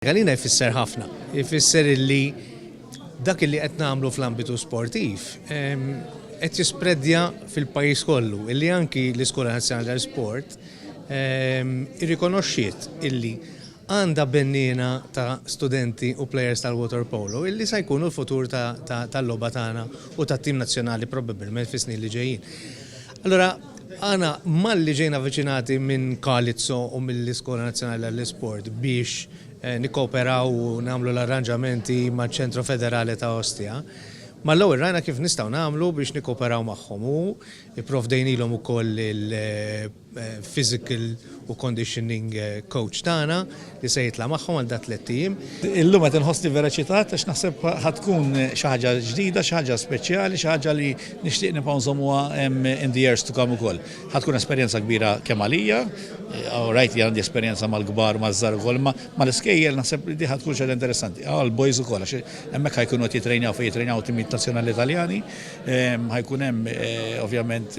Għalina jfisser ħafna, jfisser illi dak li qed nagħmlu fl-ambitu sportiv qed jispredja fil-pajjiż kollu, illi anki l-Iskola Nazzjonali tal-Sport irrikonoxxiet illi għandha bennina ta' studenti u plejers tal-water polo illi se jkunu l-futur tal-logħba tagħna u tat-tim nazzjonali probabbilment fis-snin li ġejjin. Allura, għana malli ġejna avviċinati minn Kalizzo u mill-Iskola Nazzjonali tal-Sport biex nikkooperaw u nagħmlu l-arranġamenti maċ-Ċentru Federali ta' Ostia. Ma l-ewwel rajna kif nistgħu nagħmlu biex nikkooperaw magħhom u ipprovdejnilhom ukoll il-physical u conditioning coach tagħna li se jitla' magħhom għal dat tliet-tim. Illum qed inħossni vera ċitat għax naħseb ħatkun xi ħaġa ġdida, xi ħaġa speċjali, xi ħaġa li nixtieq nibqgħu nżommuha in the years to come ukoll. Ħatkun esperjenza kbira kemm għalija, rajt li għandi esperjenza mal-kbar maż-żgħar ukoll, ma l-iskejjel naħseb li di ħatkun xi interessanti. L-boys ukoll għax hemmhekk ħajkunu qed jitrejnaw timijiet nazzjonali Taljani, ħajkun hemm ovvjament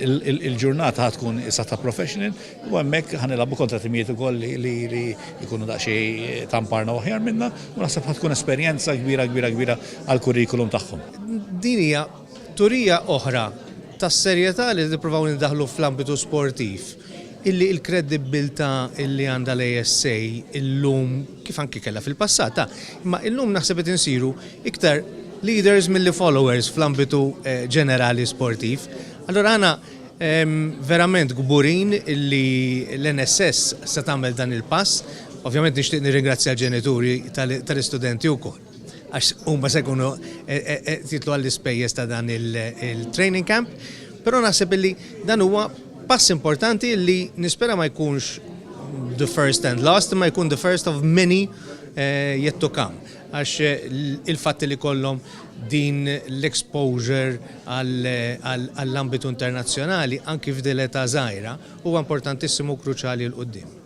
il-ġurnata ħatkun issa ta' professional u hemmhekk ħanilagħbu kontra timijiet ukoll li jkunu daqsxejn tamparna aħjar minna u naħseb ħatkun esperjenza kbira għall-kurrikulum tagħhom. Din hija turija oħra tas-serjetà li nippruvaw nindaħlu fl-ambitu sportiv illi l-kredibilità illi għandha l-ASA illum kif anki kellha fil-passata, imma illum naħseb qed insiru iktar leaders milli followers fl-ambitu ġenerali sportiv. Allura għana verament gburin illi l-NSS se tagħmel dan il-pass. Ovvjament nixtieq nirringrazzja l-ġenituri tal-istudenti wkoll għax huma se jkunu titlu għall-ispejjeż ta' dan il-training camp, però naħseb illi dan huwa pass importanti li nispera ma jkunx the first and last, ma jkun the first of many yet to come. Għax il-fatt li kollhom din l-exposure għall-ambitu internazzjonali anki f'dileta żgħira huwa importantissimu kruċjali l-qudiem.